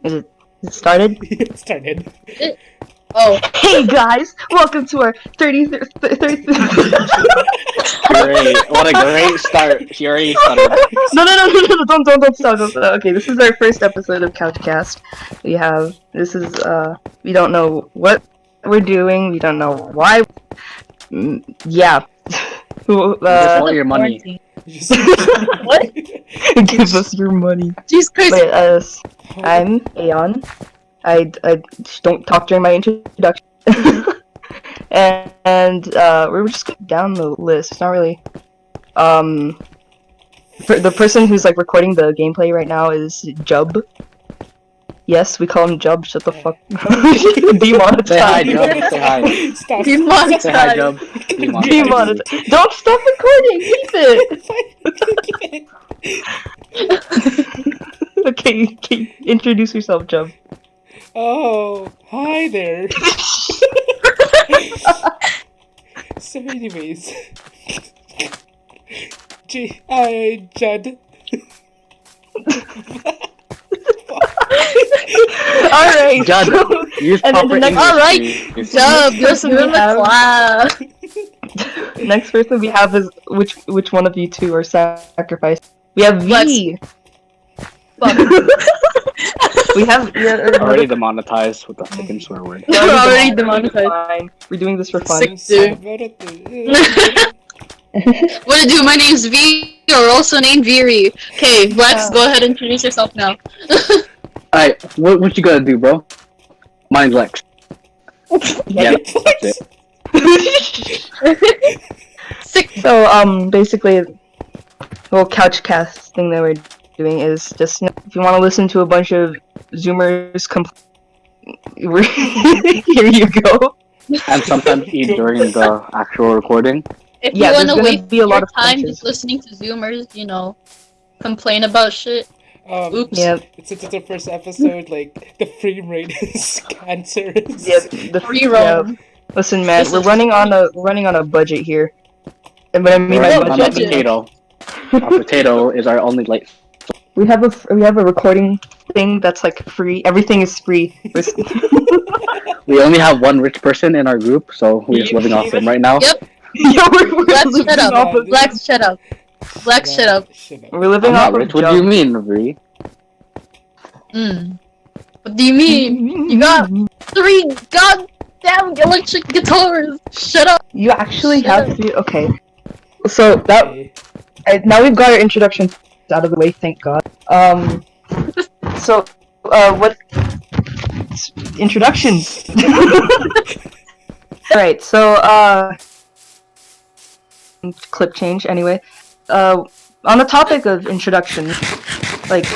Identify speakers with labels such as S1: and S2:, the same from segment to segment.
S1: It started?
S2: It started.
S3: Oh.
S1: Hey guys, welcome to our 30th.
S4: Great. What a great start. She already started.
S1: No, don't stop. Okay, this is our first episode of Couchcast. We don't know what we're doing, we don't know why. Yeah.
S4: Just want your money.
S3: What?
S1: Give us your money.
S3: Jeez Christ.
S1: Wait, I'm Aeyon. I don't talk during my introduction. and we're just going down the list. It's not really. The person who's like recording the gameplay right now is Jub. Yes, we call him Jub. Shut the fuck. Demonetized.
S4: Say hi, Jub. Say hi.
S2: Stop.
S3: Demonetized.
S4: Say hi, Jub.
S1: Demonetized. Don't stop recording. Keep it. Okay, introduce yourself, Jub.
S2: Oh, hi there. So anyways. Judd.
S1: Alright.
S4: Jub, use
S1: And then
S4: proper
S1: the next-
S4: English,
S3: Alright.
S4: please.
S3: Job,
S1: Next
S3: give
S1: person
S3: him
S1: we
S3: a
S1: have-
S3: clap.
S1: Next person we have is which one of you two are sacrificed? We have V.
S3: Fuck.
S1: We have
S4: Already demonetized with the second swear word.
S3: We're already demonetized.
S1: Fine. We're doing this for fun.
S3: Sick. What to do? My name's V, or also named Viree. Okay, Vlex, go ahead and introduce yourself now.
S4: Alright, what you gotta do, bro? Mine's Lex. Yeah, that's it.
S3: Sick.
S1: So basically, the little couchcast thing that we're doing is just if you want to listen to a bunch of Zoomers here you go.
S4: And sometimes eat during the actual recording.
S3: If
S1: Yeah,
S3: you
S1: there's
S3: wanna
S1: gonna
S3: waste
S1: be a lot
S3: your
S1: of
S3: time
S1: punches.
S3: just listening to Zoomers, you know, complain about shit. Oops.
S1: Yep.
S2: Since it's our first episode, like, the frame rate is cancerous.
S1: Yep. The
S3: Free roam.
S1: yeah. Listen, man, we're running on a budget here. And when I mean
S4: We're
S1: by
S4: on a
S1: budget,
S4: potato. Our potato is our only light.
S1: we have a recording thing that's like free. Everything is free.
S4: We only have one rich person in our group, so we're just living off him right now.
S3: Yep.
S1: Yeah, we're
S3: Vlex,
S1: living
S3: shut up.
S1: off of-
S3: Vlex, shut up. Vlex, shut up.
S1: We're living
S4: I'm
S1: off
S4: not
S1: of
S4: rich. What do you mean, Viree?
S3: What do you mean? You got 3 goddamn electric guitars. Shut up.
S1: You actually
S3: Shut
S1: have to. Okay. So now we've got our introduction out of the way. Thank God. So what? Introductions. All right. So clip change. Anyway, on the topic of introductions, like.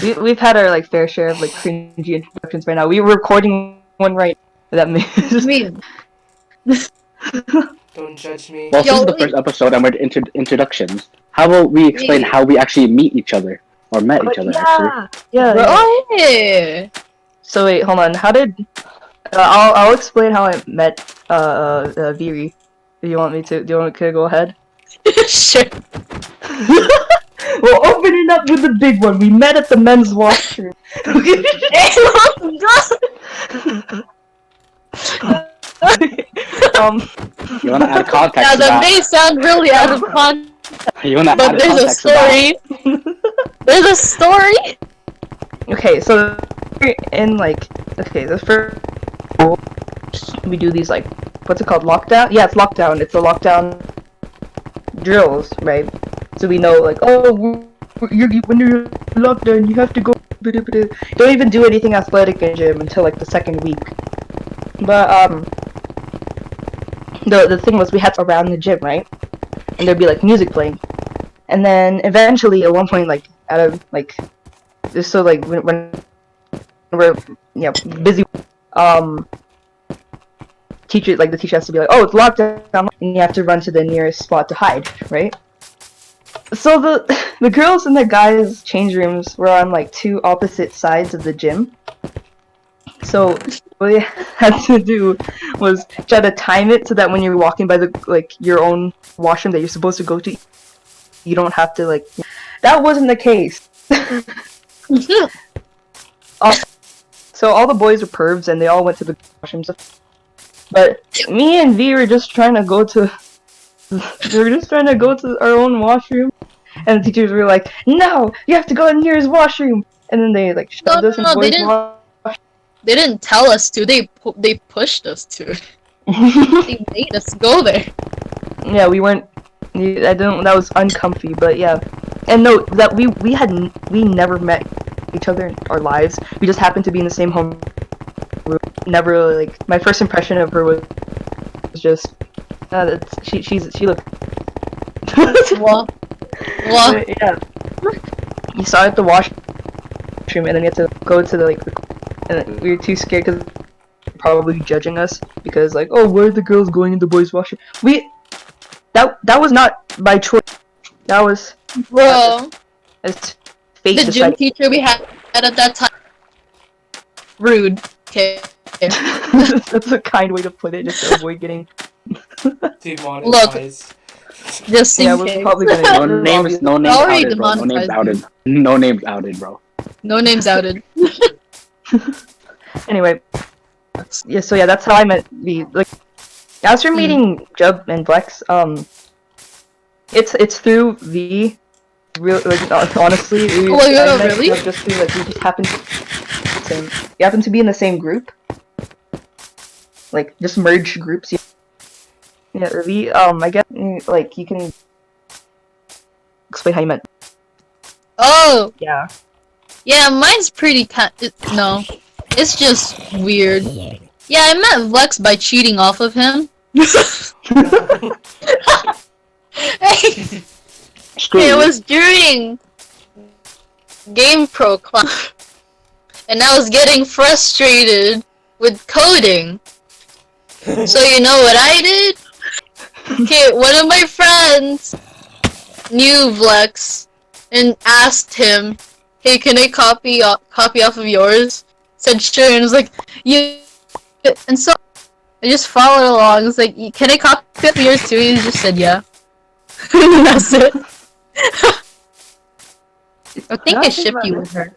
S1: We've had our like fair share of like cringy introductions right now. We were recording one right that made
S3: I mean,
S2: Don't judge me.
S4: Well,
S3: Yo,
S4: this is the
S3: wait.
S4: first episode and we're introductions. How about we explain how we actually meet each other? Or met each other, actually.
S1: Yeah.
S3: oh yeah.
S1: So wait, hold on. How did? I'll explain how I met Viree. Do you want me to? Do you want me to go ahead?
S3: Sure.
S1: We'll open it up with the big one. We met at the men's washroom.
S4: You wanna add context
S3: Now
S4: to
S3: that
S4: that?
S3: may sound really out of context,
S4: You wanna
S3: but
S4: add
S3: there's a
S4: context to that?
S3: story. There's a story.
S1: Okay, so in like the first we do these like what's it called, lockdown? Yeah, it's lockdown. It's a lockdown drills, right? So we know like when you're locked down, you have to go. Don't even do anything athletic in gym until like the second week. But the thing was we had to around the gym, right? And there'd be like music playing, and then eventually at one point like out of like just so like when we're busy, the teacher has to be like, oh, it's locked down, and you have to run to the nearest spot to hide, right? So the girls and the guys' change rooms were on like 2 opposite sides of the gym. So what they had to do was try to time it so that when you're walking by your own washroom that you're supposed to go to, you don't have to That wasn't the case. So all the boys were pervs, and they all went to the washrooms. But me and V were just trying to go to. We were just trying to go to our own washroom, and the teachers were like, "No, you have to go in here's washroom." And then they like shoved us in
S3: no,
S1: boys' washroom.
S3: they didn't tell us to. They pushed us to. They made us go there.
S1: Yeah, we weren't. I don't. That was uncomfy, but yeah. And no, that we never met each other in our lives. We just happened to be in the same home. Never really, like, my first impression of her was just she looked.
S3: Well,
S1: But, yeah. You saw it at the washroom, and then you had to go to the and we were too scared because probably judging us because like, oh, where are the girls going in the boys' washroom? That was not by choice. That was
S3: bro,
S1: as fate
S3: the gym
S1: decided.
S3: teacher we had at that time. Rude. Okay.
S1: That's a kind way to put it, just to avoid getting.
S2: Demonetized.
S3: Just in
S1: Yeah, we're
S3: case.
S1: probably gonna.
S4: No names
S3: Already
S4: outed, bro. No names
S3: demonetized.
S4: outed. No names outed, bro.
S3: No names outed.
S1: Anyway, yeah. So yeah, that's how I met V. Like, as for meeting Jub and Vlex, it's through V. Real, like, honestly,
S3: Oh my God,
S1: I met
S3: really?
S1: Jub just through like we just happened we happen to be in the same group. Like, just merge groups. Yeah, V. I guess like you can explain how you met.
S3: Oh,
S1: Yeah.
S3: yeah, mine's pretty no. It's just weird. Yeah, I met Vlex by cheating off of him. Hey,
S4: Screw
S3: it
S4: you.
S3: was during Game Pro class. And I was getting frustrated with coding. So you know what I did? Okay, one of my friends knew Vlex and asked him, "Hey, can I copy off of yours?" Said sure, and was like, "You." And so I just followed along. It's like, "Can I copy off of yours too?" He just said, "Yeah." And that's it. I think I shipped you with her.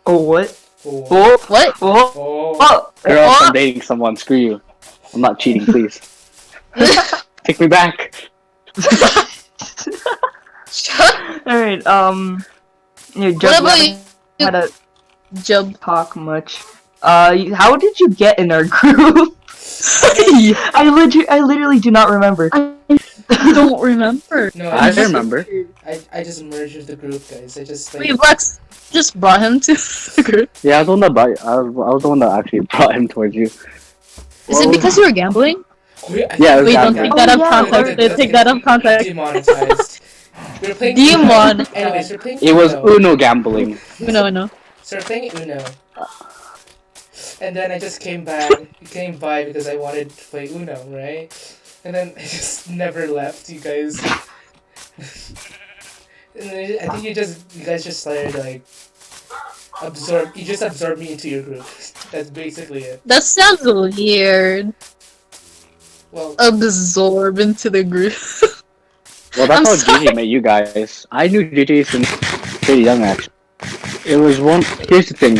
S1: Oh, what?
S2: Oh.
S1: Oh,
S3: What?
S1: oh,
S2: Oh.
S1: oh.
S4: Girl,
S3: Oh.
S4: I'm dating someone. Screw you. I'm not cheating, please. Take me back.
S1: Alright, yeah, Jub,
S3: What about
S1: we
S3: you,
S1: haven't had a
S3: Jub?
S1: talk much. How did you get in our group? I literally do not remember.
S3: I don't remember.
S2: No,
S4: I remember.
S2: I just merged with the group, guys. I just like.
S3: Wait, Vlex just brought him to the group.
S4: Yeah, I was the one that I was the one that actually brought him towards you.
S3: Is it because you were gambling?
S2: Wait,
S4: Yeah, it was
S3: Wait, don't
S4: gambling.
S3: take that
S1: Oh,
S3: up
S1: yeah,
S3: context.
S1: okay.
S3: Take that up context.
S2: Demonetized. We were playing
S3: Demon.
S2: Anyways, we're playing
S4: It was
S2: Uno.
S4: Uno gambling.
S3: No.
S2: So we're playing Uno. And then I just came by because I wanted to play Uno, right? And then I just never left, you guys. And then I think you guys just started like you just absorbed me into your group. That's basically it.
S3: That sounds weird.
S2: Well,
S3: Absorb into the group.
S4: Well, that's
S3: I'm
S4: how
S3: sorry.
S4: JJ met you guys. I knew JJ since pretty young, actually. It was one. Here's the thing.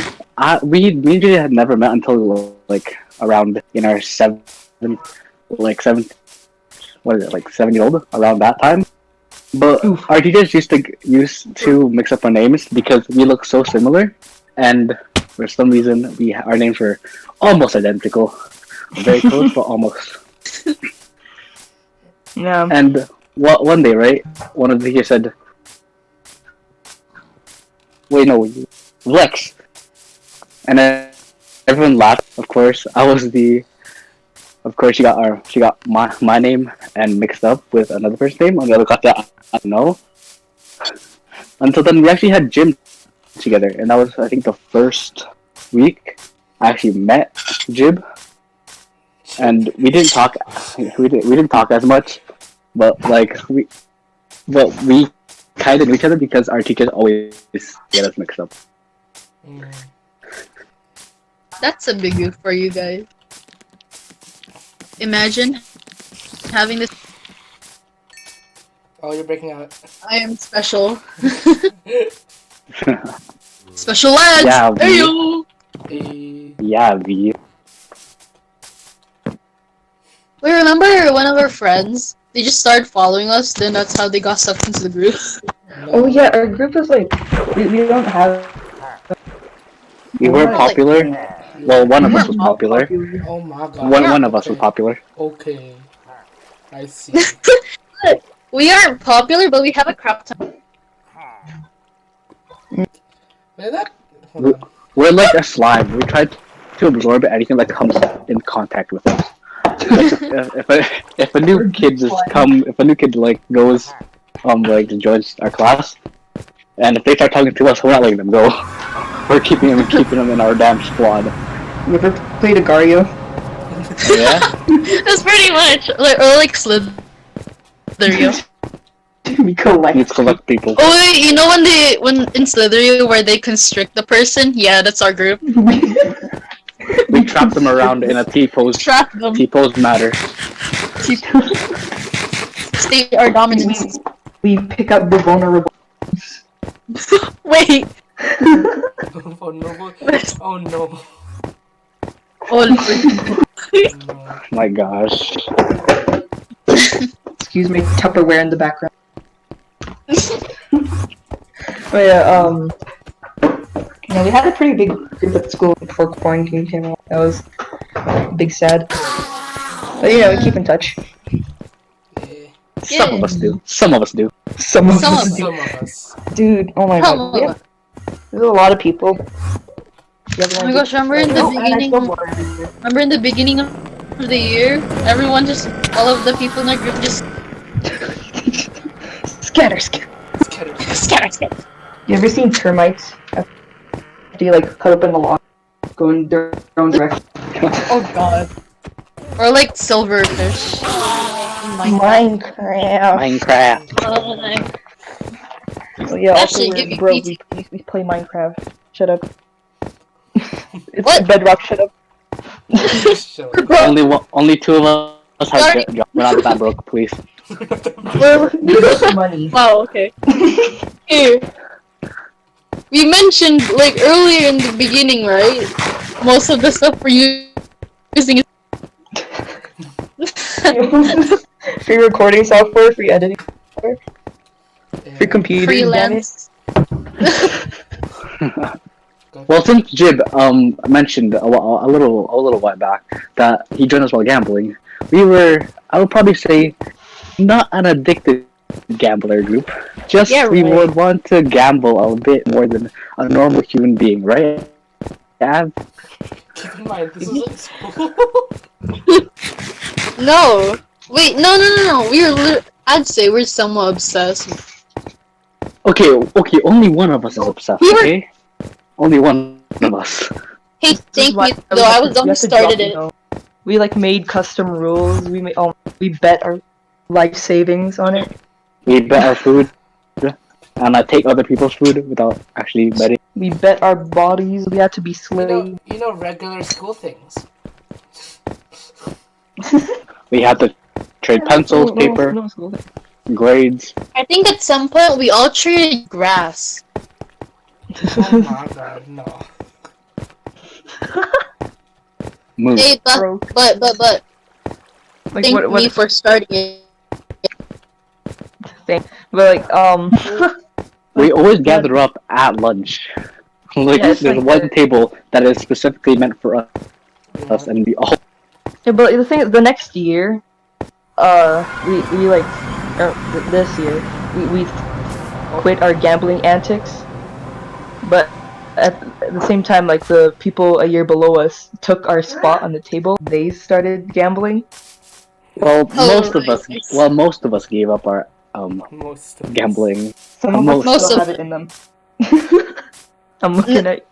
S4: Me and JJ had never met until like around in our seven. What is it, like 7-year-old? Around that time. But our teachers used to mix up our names because we look so similar, and for some reason our names were almost identical, very close, but almost.
S1: Yeah.
S4: And one day, right? One of the teachers said, "Wait, no, Vlex," and then everyone laughed. Of course, Of course, she got my name and mixed up with another person's name. On the other class, I don't know. Until then, we actually had gym together, and that was, I think, the first week I actually met Jib. And we didn't talk. We didn't talk as much, but we kind of knew each other because our teachers always get us mixed up.
S3: That's a big move for you guys. Imagine having this.
S2: oh, you're breaking out.
S3: I am special. Special lads!
S4: Yeah,
S3: Ayo!
S4: Yeah, V.
S3: Wait, remember one of our friends? They just started following us, then that's how they got sucked into the group.
S1: Oh yeah, our group is like we don't have.
S4: We
S1: We're
S4: were
S1: not,
S3: like-
S4: popular. Well, one of
S3: We're
S4: us was popular.
S2: Oh my god.
S4: One of us was
S2: Okay.
S4: popular.
S2: Okay. I see.
S3: We aren't popular, but we have a crap ton.
S2: Wait, that. Hold
S4: We-
S2: on.
S4: We're like a slime. We try to absorb anything that comes in contact with us. If a new kid if a new kid like goes like joins our class, and if they start talking to us, we're not letting them go. We're keeping them in our damn squad.
S1: You ever played Agario?
S4: Yeah.
S3: That's pretty much like Slytherin.
S1: We collect.
S4: You collect people.
S3: Oh wait, you know when in Slytherin where they constrict the person? Yeah, that's our group.
S4: We trap them around in a T-pose.
S3: Trap them.
S4: T-pose matter.
S3: State our dominance.
S1: We pick up the vulnerable.
S3: Wait.
S2: Vulnerable. Oh no.
S3: Oh,
S2: No.
S4: My gosh.
S1: Excuse me, Tupperware in the background. But yeah, yeah, we had a pretty big group at school before quarantine came out. That was big sad. But you know, we keep in touch.
S2: Yeah.
S4: Some of us do. Some of us do.
S1: Some of
S3: Some
S1: us,
S3: of us.
S2: Some of us.
S1: dude. Oh my
S3: Come
S1: god, we
S3: on.
S1: have- there's a lot of people.
S3: Oh my gosh, remember in the beginning? Remember in the beginning of the year, everyone just, all of the people in our group just
S1: Scatter, scatter.
S3: scatter.
S1: You ever seen termites? Do you like cut up in the lawn, going their own direction?
S3: Oh god. Or like silverfish.
S1: Minecraft.
S4: Minecraft.
S1: Oh, yeah, also
S3: Actually,
S1: we're
S3: give me
S1: broke.
S3: PT.
S1: We play Minecraft. Shut up. It's
S3: What?
S1: Bedrock. Shut up.
S2: Shut
S3: We're
S2: up.
S3: broke.
S4: Only two of us have
S3: Sorry.
S4: jobs. We're not that broke, please.
S1: We're making money.
S3: Wow, okay. Here. We mentioned like earlier in the beginning, right? Most of the stuff we're using is
S1: Free recording software, free editing software, free computers. Damn it.
S3: freelance.
S4: Well, since Jib mentioned a little while back that he joined us while gambling, I would probably say not an addicted gambler group. Just
S3: Yeah,
S4: we
S3: right.
S4: would want to gamble a bit more than a normal human being, right? Yeah.
S2: Keep in mind, this is like school.
S3: No. Wait, no. I'd say we're somewhat obsessed.
S4: Okay. Only one of us is obsessed.
S3: We were-
S4: Okay. Only one of us.
S3: Hey,
S1: This is
S3: thank
S1: why
S3: you
S1: we
S3: though.
S1: have
S3: I
S1: to-
S3: was the one
S1: we
S3: who
S1: have to
S3: started
S1: drop,
S3: it.
S1: you know, we like made custom rules. We bet our life savings on it.
S4: We bet our food, and I take other people's food without actually betting.
S1: We bet our bodies. We had to be slaves.
S2: You know, regular school things.
S4: We had to trade pencils, paper, grades.
S3: I think at some point we all traded grass.
S2: Oh my god, no.
S4: Move.
S3: Hey, but
S1: Broke.
S3: but
S1: Like
S3: thank
S1: what
S3: me for starting it.
S1: thing? But like
S4: We always gather up at lunch. Like
S1: Yeah, it's
S4: there's
S1: like
S4: one
S1: the-
S4: table that is specifically meant for us, and we all.
S1: yeah, but the thing is, the next year, we like, this year, we quit our gambling antics, but at the same time, like the people a year below us took our spot on the table. They started gambling.
S4: Well,
S3: Oh,
S4: most of us gave up our
S2: Most of
S4: gambling.
S1: Some of
S4: Most
S1: us still
S3: of
S1: have it in them. I'm looking at